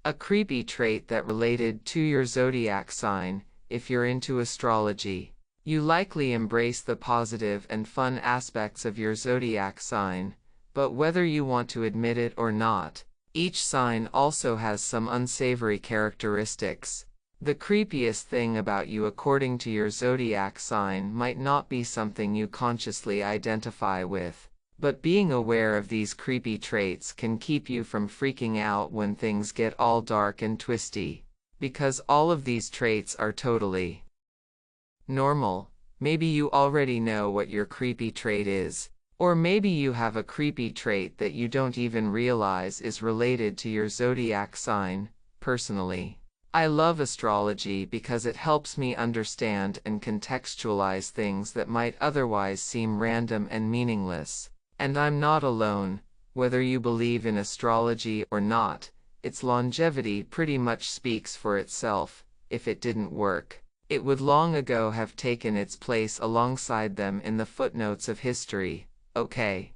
A creepy trait that related to your zodiac sign. If you're into astrology, you likely embrace the positive and fun aspects of your zodiac sign, but whether you want to admit it or not, each sign also has some unsavory characteristics. The creepiest thing about you according to your zodiac sign might not be something you consciously identify with, but being aware of these creepy traits can keep you from freaking out when things get all dark and twisty, because all of these traits are totally normal. Maybe you already know what your creepy trait is, or maybe you have a creepy trait that you don't even realize is related to your zodiac sign. Personally, I love astrology because it helps me understand and contextualize things that might otherwise seem random and meaningless. And I'm not alone. Whether you believe in astrology or not, its longevity pretty much speaks for itself. If it didn't work, it would long ago have taken its place alongside them in the footnotes of history. Okay.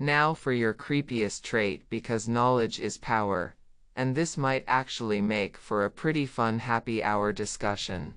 Now for your creepiest trait, because knowledge is power, and this might actually make for a pretty fun happy hour discussion.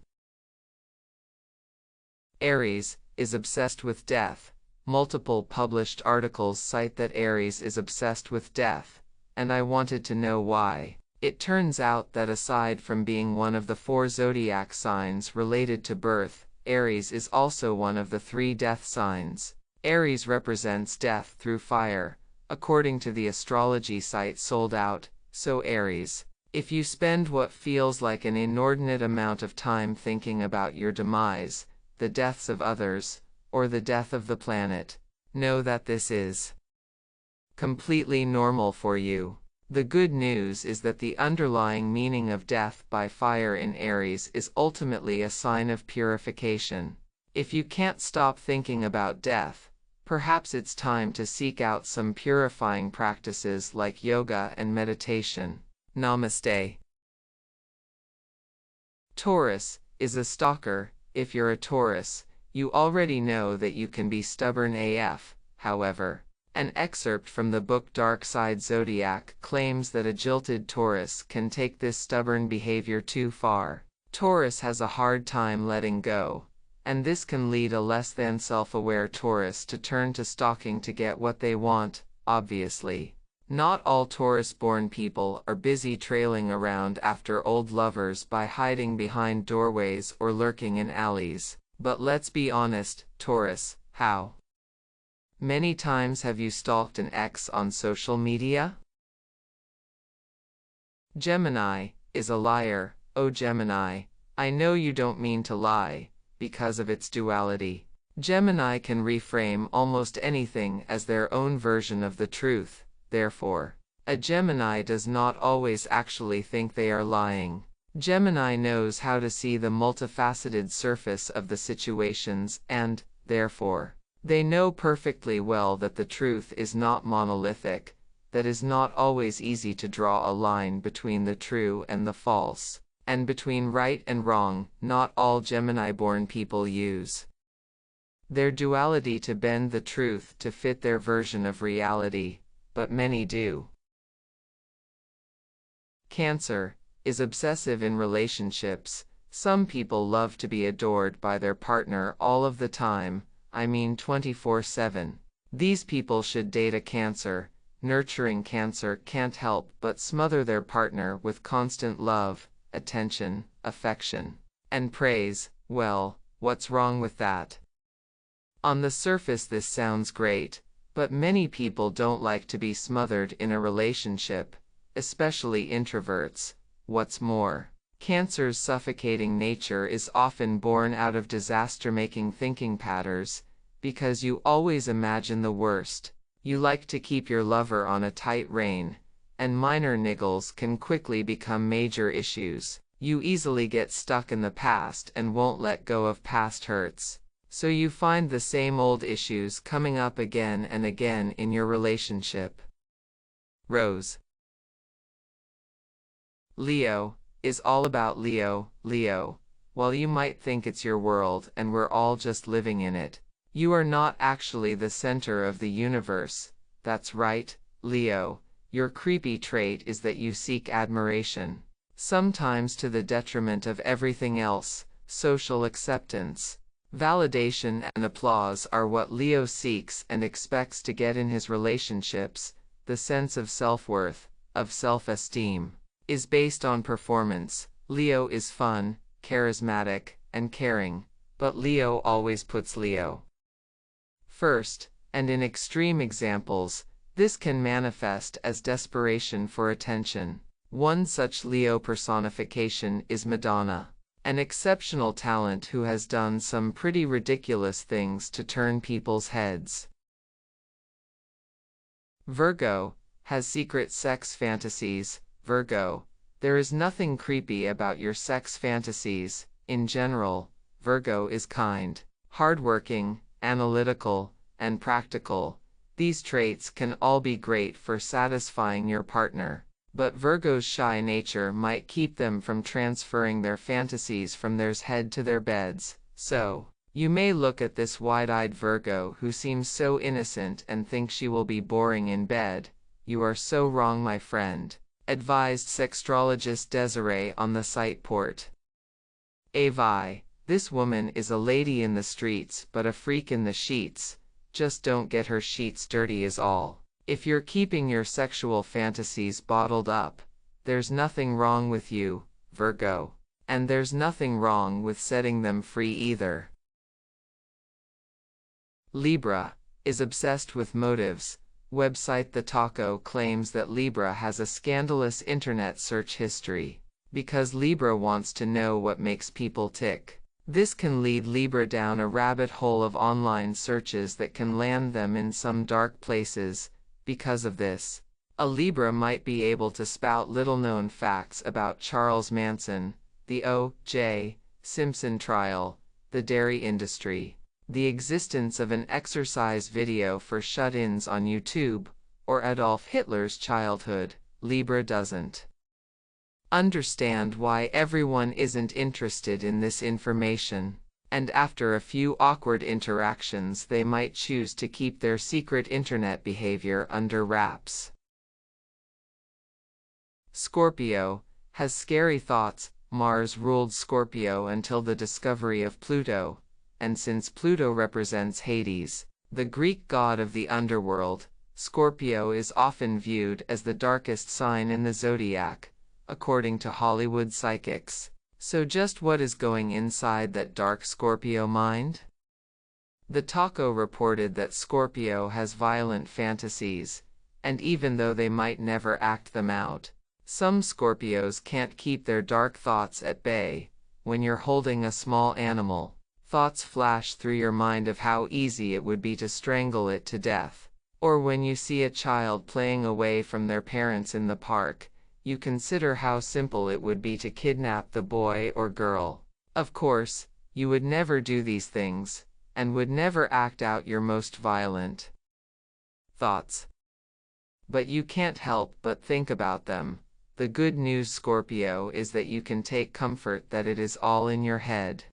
Aries is obsessed with death. Multiple published articles cite that Aries is obsessed with death, and I wanted to know why. It turns out that aside from being one of the 4 zodiac signs related to birth, Aries is also one of the 3 death signs. Aries represents death through fire, according to the astrology site Sold Out. So Aries, if you spend what feels like an inordinate amount of time thinking about your demise, the deaths of others, or the death of the planet, know that this is completely normal for you. The good news is that the underlying meaning of death by fire in Aries is ultimately a sign of purification. If you can't stop thinking about death, perhaps it's time to seek out some purifying practices like yoga and meditation. Namaste. Taurus is a stalker. If you're a Taurus, you already know that you can be stubborn AF. However, an excerpt from the book Dark Side Zodiac claims that a jilted Taurus can take this stubborn behavior too far. Taurus has a hard time letting go, and this can lead a less than self-aware Taurus to turn to stalking to get what they want. Obviously, not all Taurus-born people are busy trailing around after old lovers by hiding behind doorways or lurking in alleys. But let's be honest, Taurus, how many times have you stalked an ex on social media? Gemini is a liar. Oh Gemini, I know you don't mean to lie. Because of its duality, Gemini can reframe almost anything as their own version of the truth. Therefore, a Gemini does not always actually think they are lying. Gemini knows how to see the multifaceted surface of the situations and, therefore, they know perfectly well that the truth is not monolithic, that is not always easy to draw a line between the true and the false, and between right and wrong. Not all Gemini-born people use their duality to bend the truth to fit their version of reality, but many do. Cancer is obsessive in relationships. Some people love to be adored by their partner all of the time, I mean 24/7. These people should date a Cancer. Nurturing Cancer can't help but smother their partner with constant love, attention, affection, and praise. Well, what's wrong with that? On the surface this sounds great, but many people don't like to be smothered in a relationship, especially introverts. What's more, Cancer's suffocating nature is often born out of disaster-making thinking patterns, because you always imagine the worst. You like to keep your lover on a tight rein, and minor niggles can quickly become major issues. You easily get stuck in the past and won't let go of past hurts, so you find the same old issues coming up again and again in your relationship. Rose. Leo is all about Leo. Leo, while you might think it's your world and we're all just living in it, you are not actually the center of the universe. That's right, Leo, Your creepy trait is that you seek admiration, sometimes to the detriment of everything else. Social acceptance, validation, and applause are what Leo seeks and expects to get in his relationships. The sense of self-worth, of self-esteem, is based on performance. Leo is fun, charismatic, and caring, but Leo always puts Leo first, and in extreme examples, this can manifest as desperation for attention. One such Leo personification is Madonna, an exceptional talent who has done some pretty ridiculous things to turn people's heads. Virgo has secret sex fantasies. Virgo, there is nothing creepy about your sex fantasies. In general, Virgo is kind, hardworking, analytical, and practical. These traits can all be great for satisfying your partner, but Virgo's shy nature might keep them from transferring their fantasies from their head to their beds. So, you may look at this wide-eyed Virgo who seems so innocent and think she will be boring in bed. You are so wrong, my friend, advised sexologist Desiree on the site Port. Avi, this woman is a lady in the streets but a freak in the sheets. Just don't get her sheets dirty is all. If you're keeping your sexual fantasies bottled up, there's nothing wrong with you, Virgo. And there's nothing wrong with setting them free either. Libra is obsessed with motives. Website The Taco claims that Libra has a scandalous internet search history, because Libra wants to know what makes people tick. This can lead Libra down a rabbit hole of online searches that can land them in some dark places. Because of this, a Libra might be able to spout little-known facts about Charles Manson, the O.J. Simpson trial, the dairy industry, the existence of an exercise video for shut-ins on YouTube, or Adolf Hitler's childhood. Libra doesn't understand why everyone isn't interested in this information, and after a few awkward interactions they might choose to keep their secret internet behavior under wraps. Scorpio has scary thoughts. Mars ruled Scorpio until the discovery of Pluto, and since Pluto represents Hades, the Greek god of the underworld, Scorpio is often viewed as the darkest sign in the zodiac, according to Hollywood psychics. So just what is going inside that dark Scorpio mind? The Taco reported that Scorpio has violent fantasies, and even though they might never act them out, some Scorpios can't keep their dark thoughts at bay. When you're holding a small animal, thoughts flash through your mind of how easy it would be to strangle it to death. Or when you see a child playing away from their parents in the park, you consider how simple it would be to kidnap the boy or girl. Of course, you would never do these things, and would never act out your most violent thoughts. But you can't help but think about them. The good news, Scorpio, is that you can take comfort that it is all in your head.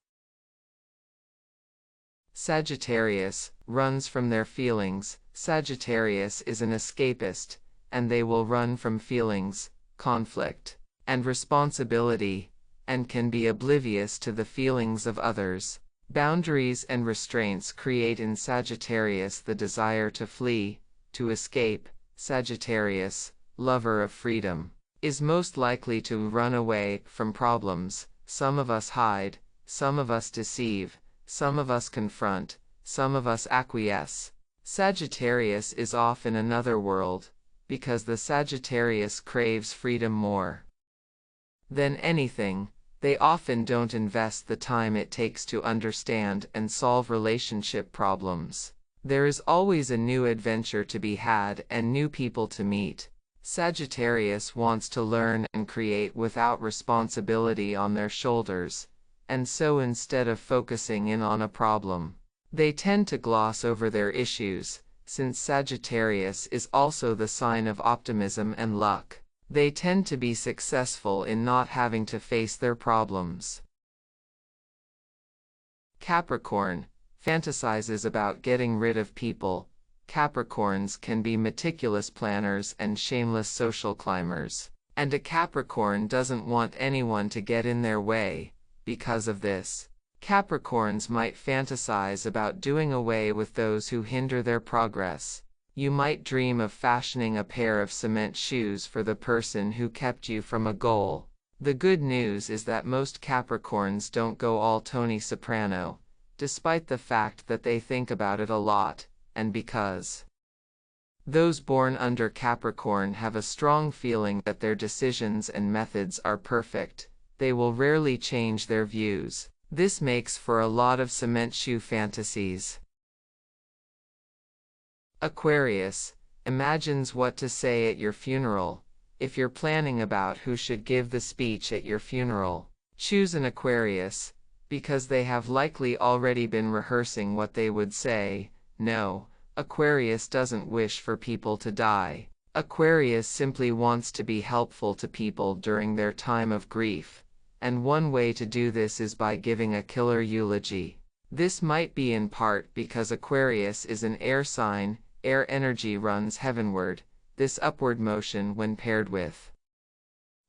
Sagittarius runs from their feelings. Sagittarius is an escapist, and they will run from feelings, conflict, and responsibility, and can be oblivious to the feelings of others. Boundaries and restraints create in Sagittarius the desire to flee, to escape. Sagittarius, lover of freedom, is most likely to run away from problems. Some of us hide, some of us deceive, some of us confront, some of us acquiesce. Sagittarius is off in another world, because the Sagittarius craves freedom more than anything. They often don't invest the time it takes to understand and solve relationship problems. There is always a new adventure to be had and new people to meet. Sagittarius wants to learn and create without responsibility on their shoulders, and so instead of focusing in on a problem, they tend to gloss over their issues. Since Sagittarius is also the sign of optimism and luck, they tend to be successful in not having to face their problems. Capricorn fantasizes about getting rid of people. Capricorns can be meticulous planners and shameless social climbers. And a Capricorn doesn't want anyone to get in their way. Because of this, Capricorns might fantasize about doing away with those who hinder their progress. You might dream of fashioning a pair of cement shoes for the person who kept you from a goal. The good news is that most Capricorns don't go all Tony Soprano, despite the fact that they think about it a lot, and because those born under Capricorn have a strong feeling that their decisions and methods are perfect, they will rarely change their views. This makes for a lot of cement shoe fantasies. Aquarius imagines what to say at your funeral. If you're planning about who should give the speech at your funeral, choose an Aquarius, because they have likely already been rehearsing what they would say. No, Aquarius doesn't wish for people to die. Aquarius simply wants to be helpful to people during their time of grief, and one way to do this is by giving a killer eulogy. This might be in part because Aquarius is an air sign. Air energy runs heavenward. This upward motion, when paired with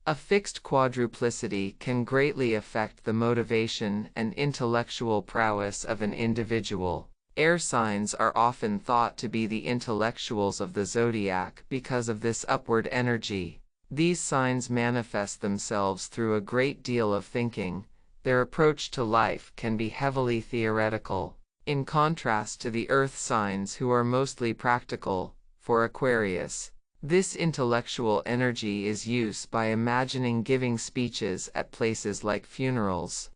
a fixed quadruplicity, can greatly affect the motivation and intellectual prowess of an individual. Air signs are often thought to be the intellectuals of the zodiac because of this upward energy. These signs manifest themselves through a great deal of thinking. Their approach to life can be heavily theoretical, in contrast to the earth signs who are mostly practical. For Aquarius, this intellectual energy is used by imagining giving speeches at places like funerals.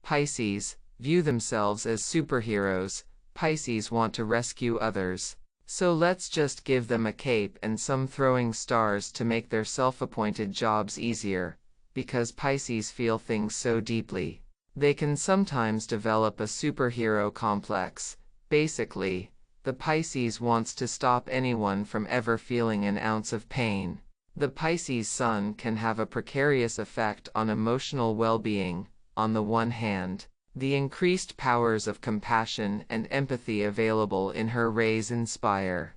Pisces view themselves as superheroes. Pisces want to rescue others. So let's just give them a cape and some throwing stars to make their self-appointed jobs easier. Because Pisces feel things so deeply, they can sometimes develop a superhero complex. Basically, the Pisces wants to stop anyone from ever feeling an ounce of pain. The Pisces sun can have a precarious effect on emotional well-being. On the one hand, the increased powers of compassion and empathy available in her rays inspire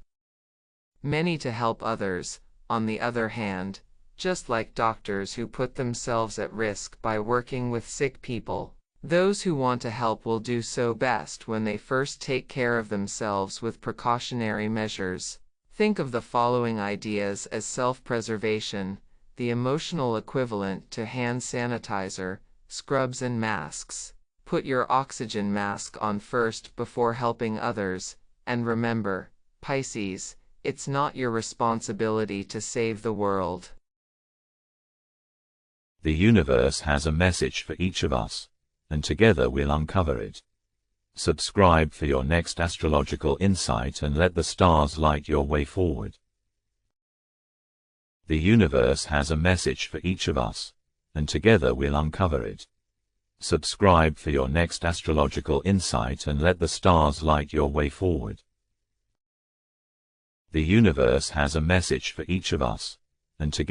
many to help others. On the other hand, just like doctors who put themselves at risk by working with sick people, those who want to help will do so best when they first take care of themselves with precautionary measures. Think of the following ideas as self-preservation, the emotional equivalent to hand sanitizer, scrubs and masks. Put your oxygen mask on first before helping others, and remember, Pisces, it's not your responsibility to save the world. The universe has a message for each of us, and together we'll uncover it. Subscribe for your next astrological insight and let the stars light your way forward. The universe has a message for each of us, and together we'll uncover it. Subscribe for your next astrological insight and let the stars light your way forward. The universe has a message for each of us, and together